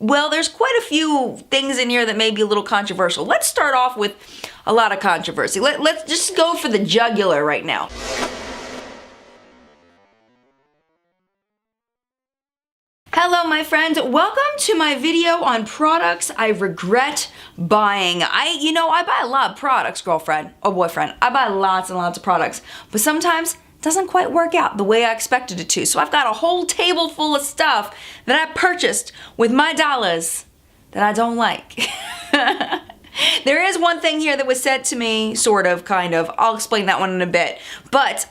well, there's quite a few things in here that may be a little controversial. Let's start off with a lot of controversy. Let's just go for the jugular right now. Hello my friends, welcome to my video on products I regret buying. I buy a lot of products, girlfriend or boyfriend. I buy lots and lots of products, but sometimes it doesn't quite work out the way I expected it to. So I've got a whole table full of stuff that I purchased with my dollars that I don't like. There is one thing here that was said to me, sort of, kind of. I'll explain that one in a bit. But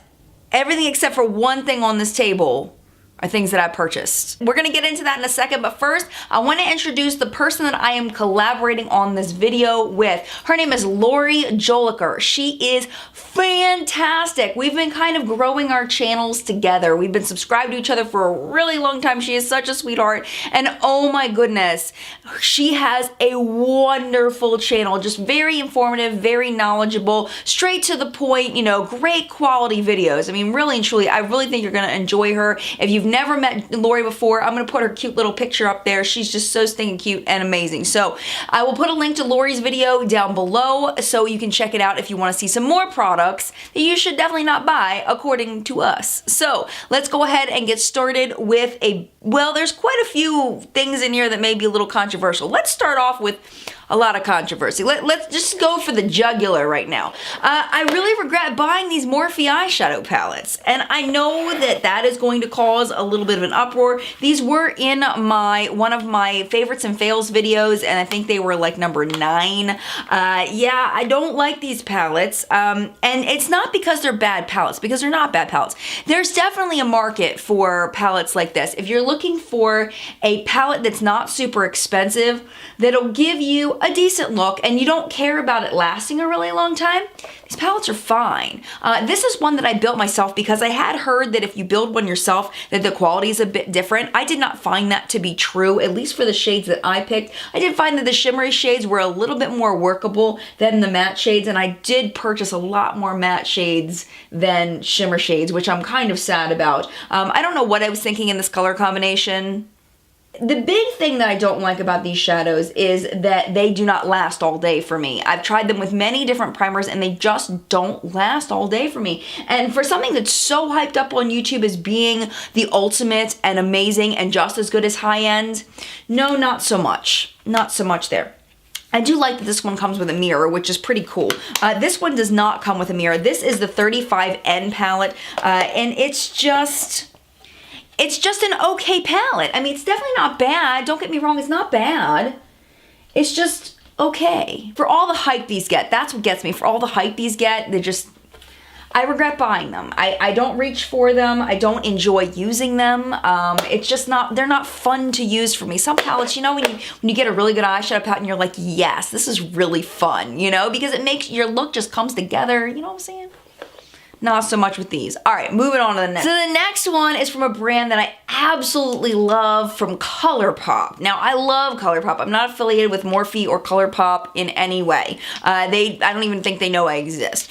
everything except for one thing on this table are things that I purchased. We're gonna get into that in a second, but first, I wanna introduce the person that I am collaborating on this video with. Her name is Laurie Jolicoeur. She is fantastic. We've been kind of growing our channels together. We've been subscribed to each other for a really long time. She is such a sweetheart, and oh my goodness, she has a wonderful channel, just very informative, very knowledgeable, straight to the point, great quality videos. I mean, really and truly, I really think you're gonna enjoy her. If you've never met Laurie before, I'm gonna put her cute little picture up there. She's just so stinking cute and amazing. So I will put a link to Laurie's video down below so you can check it out if you wanna see some more products that you should definitely not buy according to us. So let's go ahead and get started with there's quite a few things in here that may be a little controversial. Let's start off with a lot of controversy. Let's just go for the jugular right now. I really regret buying these Morphe eyeshadow palettes, and I know that is going to cause a little bit of an uproar. These were in one of my favorites and fails videos, and I think they were like number 9. Yeah, I don't like these palettes, and it's not because they're bad palettes, because they're not bad palettes. There's definitely a market for palettes like this. If you're looking for a palette that's not super expensive, that'll give you a decent look and you don't care about it lasting a really long time, these palettes are fine. This is one that I built myself because I had heard that if you build one yourself that the quality is a bit different. I did not find that to be true, at least for the shades that I picked. I did find that the shimmery shades were a little bit more workable than the matte shades, and I did purchase a lot more matte shades than shimmer shades, which I'm kind of sad about. I don't know what I was thinking in this color combination. The big thing that I don't like about these shadows is that they do not last all day for me. I've tried them with many different primers and they just don't last all day for me. And for something that's so hyped up on YouTube as being the ultimate and amazing and just as good as high-end, no, not so much. Not so much there. I do like that this one comes with a mirror, which is pretty cool. This one does not come with a mirror. This is the 35N palette, and it's just an okay palette. I mean, it's definitely not bad. Don't get me wrong, it's not bad. It's just okay. For all the hype these get, that's what gets me. For all the hype these get, I regret buying them. I don't reach for them. I don't enjoy using them. It's just they're not fun to use for me. Some palettes, when you get a really good eyeshadow palette and you're like, yes, this is really fun, because it makes your look just comes together, you know what I'm saying? Not so much with these. All right, moving on to the next. So the next one is from a brand that I absolutely love, from Colourpop. Now, I love Colourpop. I'm not affiliated with Morphe or Colourpop in any way. I don't even think they know I exist.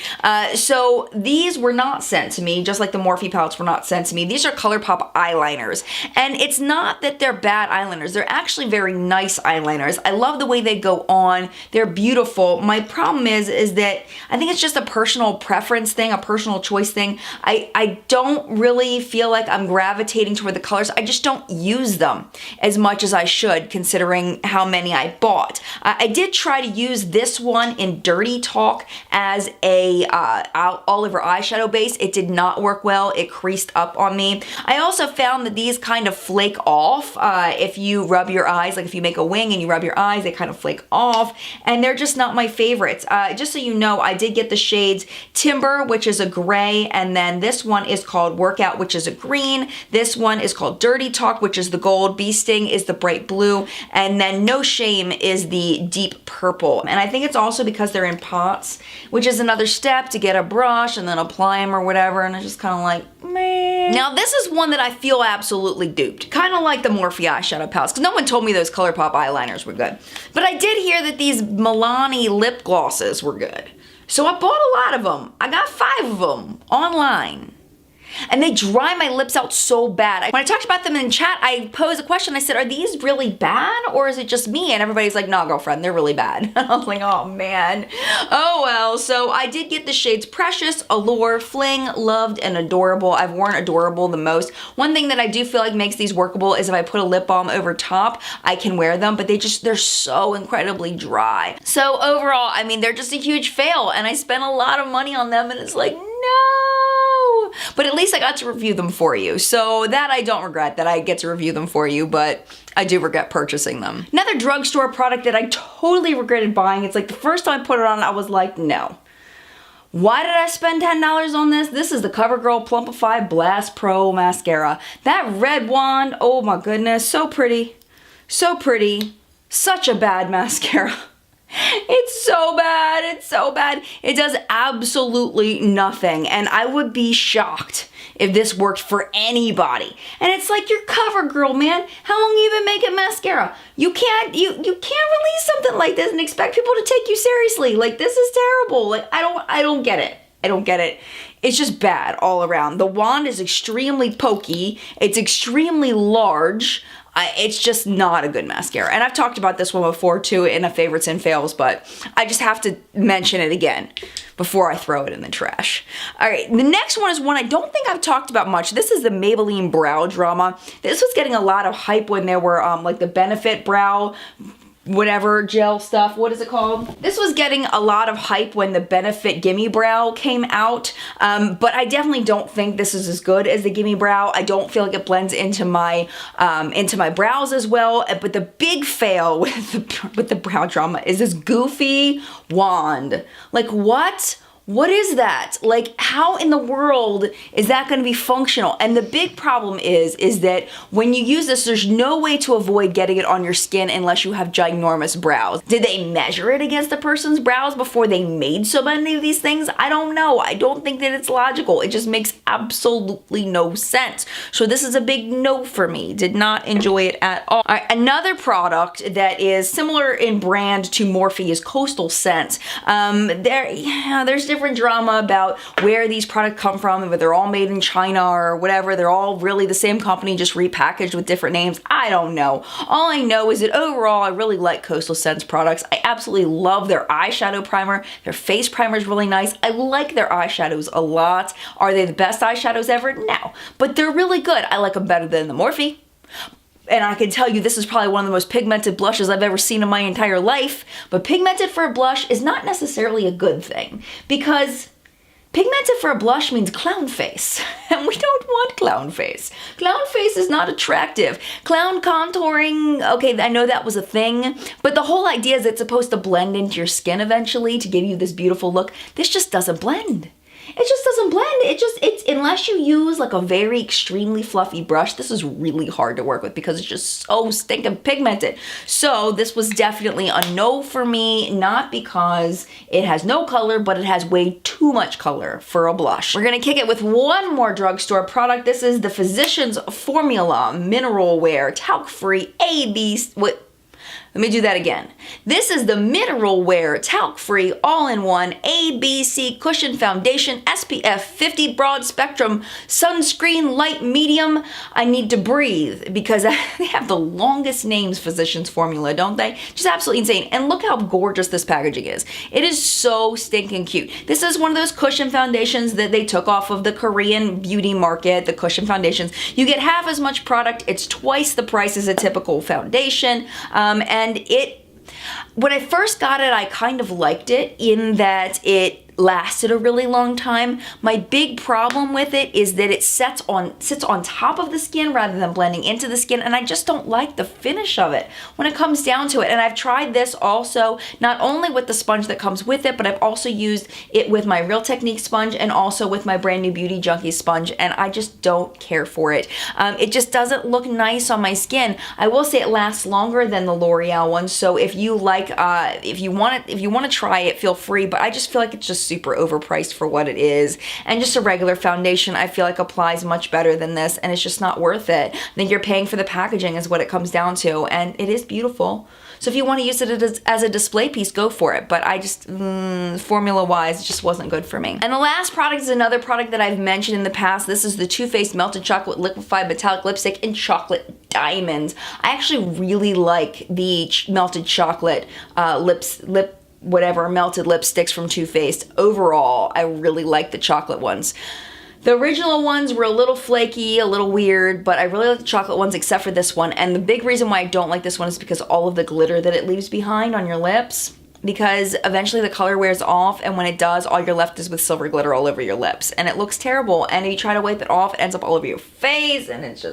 So these were not sent to me, just like the Morphe palettes were not sent to me. These are Colourpop eyeliners. And it's not that they're bad eyeliners. They're actually very nice eyeliners. I love the way they go on. They're beautiful. My problem is that I think it's just a personal preference thing, a personal choice thing. I don't really feel like I'm gravitating toward the colors. I just don't use them as much as I should, considering how many I bought. I did try to use this one in Dirty Talk as a all over eyeshadow base. It did not work well. It creased up on me. I also found that these kind of flake off if you rub your eyes, like if you make a wing and you rub your eyes, they kind of flake off, and they're just not my favorites. Just so you know, I did get the shades Timber, which is a gray, and then this one is called Workout, which is a green. This one is called Dirty Talk, which is the gold. Bee Sting is the bright blue, and then No Shame is the deep purple. And I think it's also because they're in pots, which is another step to get a brush and then apply them or whatever, and it's just kind of like, meh. Now this is one that I feel absolutely duped. Kind of like the Morphe eyeshadow palettes, because no one told me those Colourpop eyeliners were good. But I did hear that these Milani lip glosses were good. So I bought a lot of them. I got 5 of them online. And they dry my lips out so bad. When I talked about them in chat, I posed a question. I said, are these really bad or is it just me? And everybody's like, nah, girlfriend, they're really bad. I was like, oh man. Oh well, so I did get the shades Precious, Allure, Fling, Loved, and Adorable. I've worn Adorable the most. One thing that I do feel like makes these workable is if I put a lip balm over top, I can wear them, but they're so incredibly dry. So overall, I mean, they're just a huge fail and I spent a lot of money on them and it's like, no. But at least I got to review them for you. So that I don't regret that I get to review them for you, but I do regret purchasing them. Another drugstore product that I totally regretted buying. It's like the first time I put it on, I was like, no. Why did I spend $10 on this? This is the CoverGirl Plumpify Blast Pro Mascara. That red wand, oh my goodness, so pretty. So pretty. Such a bad mascara. It's so bad, it's so bad. It does absolutely nothing, and I would be shocked if this worked for anybody. And it's like, you're CoverGirl, man. How long you been making mascara? You can't release something like this and expect people to take you seriously. Like, this is terrible. Like, I don't get it. I don't get it. It's just bad all around. The wand is extremely pokey. It's extremely large. It's just not a good mascara. And I've talked about this one before too in a favorites and fails, but I just have to mention it again before I throw it in the trash. All right, the next one is one I don't think I've talked about much. This is the Maybelline Brow Drama. This was getting a lot of hype when there were like the Benefit Brow whatever gel stuff, what is it called? This was getting a lot of hype when the Benefit Gimme Brow came out, but I definitely don't think this is as good as the Gimme Brow. I don't feel like it blends into my brows as well. But the big fail with the Brow Drama is this goofy wand. Like, what? What is that? Like, how in the world is that going to be functional? And the big problem is that when you use this, there's no way to avoid getting it on your skin unless you have ginormous brows. Did they measure it against the person's brows before they made so many of these things? I don't know. I don't think that it's logical. It just makes absolutely no sense. So this is a big no for me. Did not enjoy it at all. All right, another product that is similar in brand to Morphe is Coastal Scents. There's different drama about where these products come from, if they're all made in China or whatever. They're all really the same company, just repackaged with different names. I don't know. All I know is that overall, I really like Coastal Scents products. I absolutely love their eyeshadow primer. Their face primer is really nice. I like their eyeshadows a lot. Are they the best eyeshadows ever? No. But they're really good. I like them better than the Morphe. And I can tell you this is probably one of the most pigmented blushes I've ever seen in my entire life. But pigmented for a blush is not necessarily a good thing, because pigmented for a blush means clown face. And we don't want clown face. Clown face is not attractive. Clown contouring, okay, I know that was a thing, but the whole idea is it's supposed to blend into your skin eventually to give you this beautiful look. This just doesn't blend. It just doesn't blend. It's unless you use like a very extremely fluffy brush, this is really hard to work with because it's just so stinking pigmented. So this was definitely a no for me, not because it has no color, but it has way too much color for a blush. We're gonna kick it with one more drugstore product. This is the Physicians Formula Mineral Wear Talc-Free Let me do that again. This is the Mineral Wear Talc-Free All-in-One ABC Cushion Foundation SPF 50 Broad Spectrum Sunscreen Light Medium. I need to breathe because they have the longest names, Physicians Formula, don't they? Just absolutely insane. And look how gorgeous this packaging is. It is so stinking cute. This is one of those cushion foundations that they took off of the Korean beauty market, the cushion foundations. You get half as much product. It's twice the price as a typical foundation. And when I first got it, I kind of liked it in that it lasted a really long time. My big problem with it is that it sits on top of the skin rather than blending into the skin, and I just don't like the finish of it when it comes down to it. And I've tried this also not only with the sponge that comes with it, but I've also used it with my Real Technique sponge and also with my brand new Beauty Junkie sponge, and I just don't care for it. It just doesn't look nice on my skin. I will say it lasts longer than the L'Oreal one, so if you like, if you want to try it, feel free. But I just feel like it's just super overpriced for what it is. And just a regular foundation I feel like applies much better than this, and it's just not worth it. I think you're paying for the packaging is what it comes down to, and it is beautiful. So if you want to use it as a display piece, go for it. But I just, formula-wise, it just wasn't good for me. And the last product is another product that I've mentioned in the past. This is the Too Faced Melted Chocolate Liquefied Metallic Lipstick in Chocolate Diamonds. I actually really like the melted chocolate melted lipsticks from Too Faced. Overall, I really like the chocolate ones. The original ones were a little flaky, a little weird, but I really like the chocolate ones except for this one. And the big reason why I don't like this one is because all of the glitter that it leaves behind on your lips. Because eventually the color wears off, and when it does, all you're left is with silver glitter all over your lips. And it looks terrible. And if you try to wipe it off, it ends up all over your face, and it's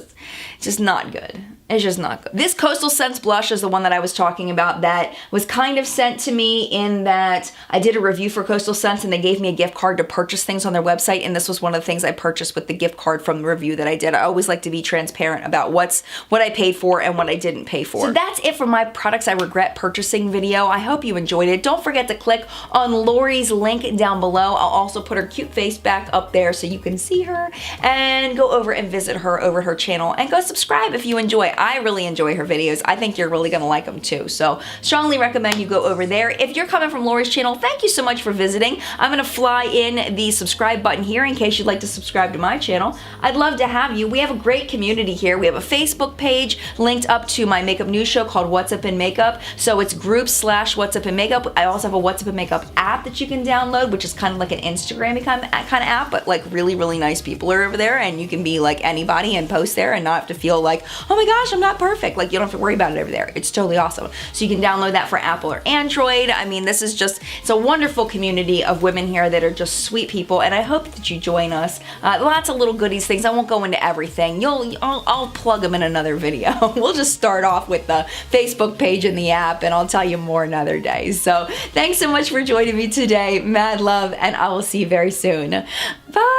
just not good. It's just not good. This Coastal Scents blush is the one that I was talking about that was kind of sent to me in that I did a review for Coastal Scents and they gave me a gift card to purchase things on their website, and this was one of the things I purchased with the gift card from the review that I did. I always like to be transparent about what I paid for and what I didn't pay for. So that's it for my products I regret purchasing video. I hope you enjoyed it. Don't forget to click on Laurie's link down below. I'll also put her cute face back up there so you can see her, and go over and visit her over her channel, and go subscribe if you enjoy. I really enjoy her videos. I think you're really gonna like them too. So strongly recommend you go over there. If you're coming from Laurie's channel, thank you so much for visiting. I'm gonna fly in the subscribe button here in case you'd like to subscribe to my channel. I'd love to have you. We have a great community here. We have a Facebook page linked up to my makeup news show called What's Up in Makeup. So it's groups/What's Up in Makeup. I also have a What's Up in Makeup app that you can download, which is kind of like an Instagram kind of app, but like really, really nice people are over there, and you can be like anybody and post there and not have to feel like, oh my gosh, I'm not perfect. Like, you don't have to worry about it over there. It's totally awesome. So you can download that for Apple or Android. I mean, this is just, it's a wonderful community of women here that are just sweet people, and I hope that you join us. Lots of little goodies, things. I won't go into everything. I'll plug them in another video. We'll just start off with the Facebook page and the app, and I'll tell you more another day. So thanks so much for joining me today. Mad love, and I will see you very soon. Bye.